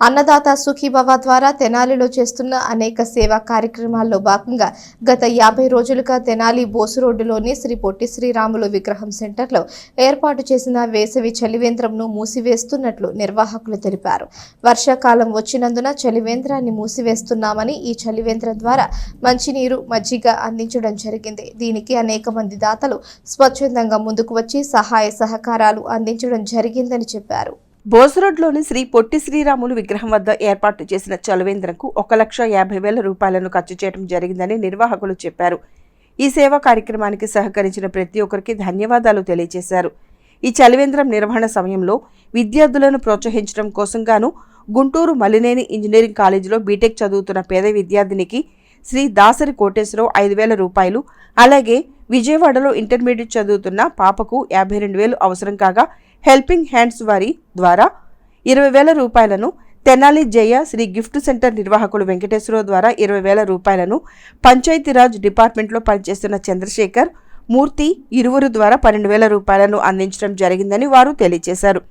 అన్నదాత సుఖీభవ ద్వారా తెనాలిలో చేస్తున్న అనేక సేవా కార్యక్రమాల్లో భాగంగా గత 50 రోజులుగా తెనాలి బోసు రోడ్డులోని శ్రీ పొట్టి శ్రీరాములు విగ్రహం సెంటర్లో ఏర్పాటు చేసిన వేసవి చలివేంద్రంను మూసివేస్తున్నట్లు నిర్వాహకులు తెలిపారు. వర్షాకాలం వచ్చినందున చలివేంద్రాన్ని మూసివేస్తున్నామని, ఈ చలివేంద్రం ద్వారా మంచినీరు, మజ్జిగ అందించడం జరిగింది. దీనికి అనేక మంది దాతలు స్వచ్ఛందంగా ముందుకు వచ్చి సహాయ సహకారాలు అందించడం జరిగిందని చెప్పారు. బోసురోడ్లోని శ్రీ పొట్టి శ్రీరాములు విగ్రహం వద్ద ఏర్పాటు చేసిన చలివేంద్రంకు 1,50,000 రూపాయలను ఖర్చు చేయడం జరిగిందని నిర్వాహకులు చెప్పారు. ఈ సేవా కార్యక్రమానికి సహకరించిన ప్రతి ఒక్కరికి ధన్యవాదాలు తెలియజేశారు. ఈ చలివేంద్రం నిర్వహణ సమయంలో విద్యార్థులను ప్రోత్సహించడం కోసం గాను గుంటూరు మలినేని ఇంజనీరింగ్ కాలేజీలో బీటెక్ చదువుతున్న పేద విద్యార్థినికి శ్రీ దాసరి కోటేశ్వరరావు 5,000 రూపాయలు, అలాగే విజయవాడలో ఇంటర్మీడియట్ చదువుతున్న పాపకు 52,000 అవసరం కాగా హెల్పింగ్ హ్యాండ్స్ వారి ద్వారా 20,000 రూపాయలను, తెనాలి జయ శ్రీ గిఫ్ట్ సెంటర్ నిర్వాహకులు వెంకటేశ్వరరావు ద్వారా 20,000 రూపాయలను, పంచాయతీరాజ్ డిపార్ట్మెంట్లో పనిచేస్తున్న చంద్రశేఖర్ మూర్తి ఇరువురు ద్వారా 12,000 రూపాయలను అందించడం జరిగిందని వారు తెలియజేశారు.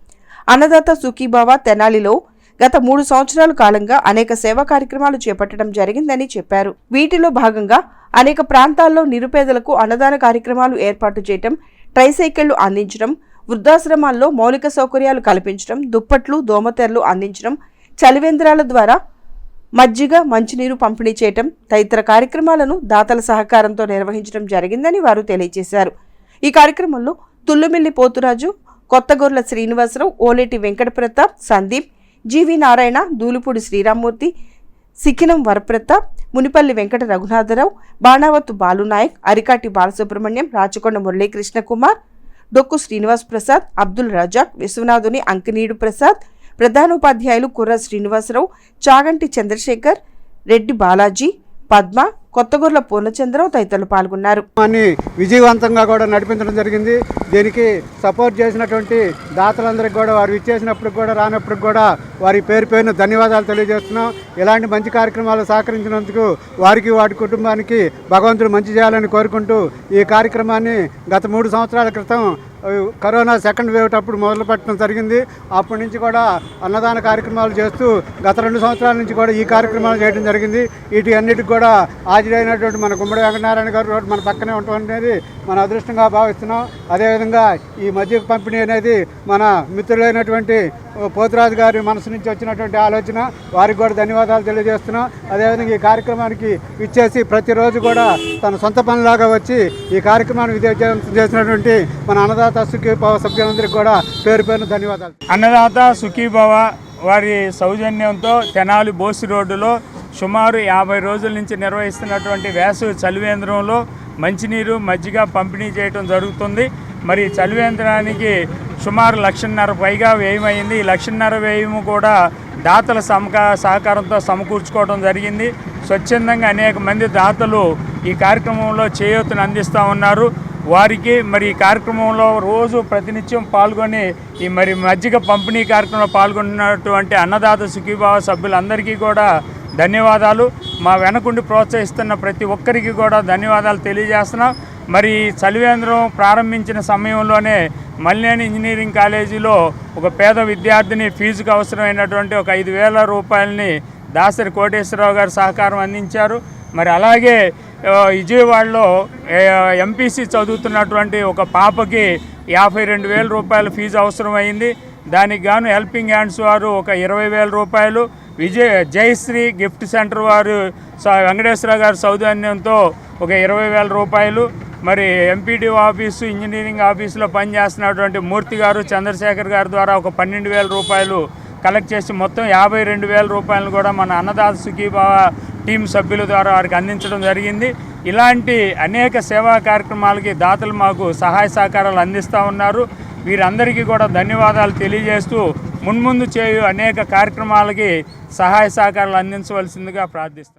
అన్నదాత సుఖీభవ తెనాలిలో గత 3 సంవత్సరాల కాలంగా అనేక సేవా కార్యక్రమాలు చేపట్టడం జరిగిందని చెప్పారు. వీటిలో భాగంగా అనేక ప్రాంతాల్లో నిరుపేదలకు అన్నదాన కార్యక్రమాలు ఏర్పాటు చేయటం, ట్రైసైకిళ్లు అందించడం, వృద్ధాశ్రమాల్లో మౌలిక సౌకర్యాలు కల్పించడం, దుప్పట్లు, దోమతెరలు అందించడం, చలివేంద్రాల ద్వారా మజ్జిగ, మంచినీరు పంపిణీ చేయటం తదితర కార్యక్రమాలను దాతల సహకారంతో నిర్వహించడం జరిగిందని వారు తెలియజేశారు. ఈ కార్యక్రమంలో తుల్లుమిల్లి పోతురాజు, కొత్తగొర్ల శ్రీనివాసరావు, ఓలేటి వెంకట ప్రతాప్, సందీప్, జీవి నారాయణ, దూలుపూడి శ్రీరామ్మూర్తి, సిక్కినం వరప్రతాప్, మునిపల్లి వెంకట రఘునాథరావు, బాణావత్తు బాలునాయక్, అరికాటి బాలసుబ్రహ్మణ్యం, రాచకొండ మురళీకృష్ణ కుమార్, డొక్కు శ్రీనివాస్ ప్రసాద్, అబ్దుల్ రజాక్, విశ్వనాథుని అంకినీడు ప్రసాద్, ప్రధానోపాధ్యాయులు కుర్ర శ్రీనివాసరావు, చాగంటి చంద్రశేఖర్, రెడ్డి బాలాజీ, పద్మ, కొత్తగొర్ల పూర్ణచంద్రరావు తదితరులు పాల్గొన్నారు. విజయవంతంగా కూడా నడిపించడం జరిగింది. దీనికి సపోర్ట్ చేసినటువంటి దాతలందరికీ కూడా, వారు ఇచ్చేసినప్పుడు కూడా రానప్పుడు కూడా వారి పేరున ధన్యవాదాలు తెలియజేస్తున్నాం. ఇలాంటి మంచి కార్యక్రమాలు సహకరించినందుకు వారికి, వారి కుటుంబానికి భగవంతుడు మంచి చేయాలని కోరుకుంటూ ఈ కార్యక్రమాన్ని గత 3 సంవత్సరాల క్రితం కరోనా సెకండ్ వేవ్ అప్పుడు మొదలుపెట్టడం జరిగింది. అప్పటి నుంచి కూడా అన్నదాన కార్యక్రమాలు చేస్తూ గత 2 సంవత్సరాల నుంచి కూడా ఈ కార్యక్రమాలు చేయడం జరిగింది. వీటి అన్నిటికి కూడా హాజరైనటువంటి మన గుమ్మడి వెంకటనారాయణ గారు మన పక్కనే ఉండటం అనేది మన అదృష్టంగా భావిస్తున్నాం. అదేవిధంగా ఈ మజ్జిగ పంపిణీ అనేది మన మిత్రులైనటువంటి పోతురాజు గారి మనసు నుంచి వచ్చినటువంటి ఆలోచన, వారికి కూడా ధన్యవాదాలు తెలియజేస్తున్నాం. అదేవిధంగా ఈ కార్యక్రమానికి ఇచ్చేసి ప్రతిరోజు కూడా తన సొంత పనిలాగా వచ్చి ఈ కార్యక్రమాన్ని విజయవంతం చేసినటువంటి మన అన్నదాత సుఖీభవ సభ్యులందరికీ కూడా పేరున ధన్యవాదాలు. అన్నదాత సుఖీభవ వారి సౌజన్యంతో తెనాలి బోసి రోడ్డులో సుమారు 50 రోజుల నుంచి నిర్వహిస్తున్నటువంటి వేసవి చలివేంద్రంలో మంచినీరు, మజ్జిగ పంపిణీ చేయడం జరుగుతుంది. మరి చలివేంద్రానికి సుమారు 1,50,000 పైగా వ్యయమైంది. ఈ 1,50,000 వ్యయము కూడా దాతల సహకారంతో సమకూర్చుకోవడం జరిగింది. స్వచ్ఛందంగా అనేక మంది దాతలు ఈ కార్యక్రమంలో చేయూతను అందిస్తూ ఉన్నారు. వారికి మరి ఈ కార్యక్రమంలో రోజు ప్రతినిత్యం పాల్గొని ఈ మరి మజ్జిగ పంపిణీ కార్యక్రమంలో పాల్గొన్నటువంటి అన్నదాత సుఖీభావ సభ్యులందరికీ కూడా ధన్యవాదాలు. మా వెనకుండి ప్రోత్సహిస్తున్న ప్రతి ఒక్కరికి కూడా ధన్యవాదాలు తెలియజేస్తున్నాం. మరి చలివేంద్రం ప్రారంభించిన సమయంలోనే మలినేని ఇంజనీరింగ్ కాలేజీలో ఒక పేద విద్యార్థిని ఫీజుకు అవసరమైనటువంటి ఒక 5,000 రూపాయలని దాసరి కోటేశ్వరరావు గారు సహకారం అందించారు. మరి అలాగే విజయవాడలో ఎంపీసీ చదువుతున్నటువంటి ఒక పాపకి 52,000 రూపాయల ఫీజు అవసరమైంది. దానికి గాను హెల్పింగ్ హ్యాండ్స్ వారు ఒక 20,000 రూపాయలు, జయశ్రీ గిఫ్ట్ సెంటర్ వారు వెంకటేశ్వర గారి సౌజన్యంతో ఒక 20,000 రూపాయలు, మరి ఎంపీడీ ఆఫీసు, ఇంజనీరింగ్ ఆఫీసులో పనిచేస్తున్నటువంటి మూర్తి గారు, చంద్రశేఖర్ గారి ద్వారా ఒక 12,000 రూపాయలు కలెక్ట్ చేసి మొత్తం 52,000 రూపాయలు కూడా మన అన్నదాత సుఖీభావ టీం సభ్యుల ద్వారా వారికి అందించడం జరిగింది. ఇలాంటి అనేక సేవా కార్యక్రమాలకి దాతలు మాకు సహాయ సహకారాలు అందిస్తూ ఉన్నారు. వీరందరికీ కూడా ధన్యవాదాలు తెలియజేస్తూ మున్ముందు చేయు అనేక కార్యక్రమాలకి సహాయ సహకారాలు అందించవలసిందిగా ప్రార్థిస్తున్నాను.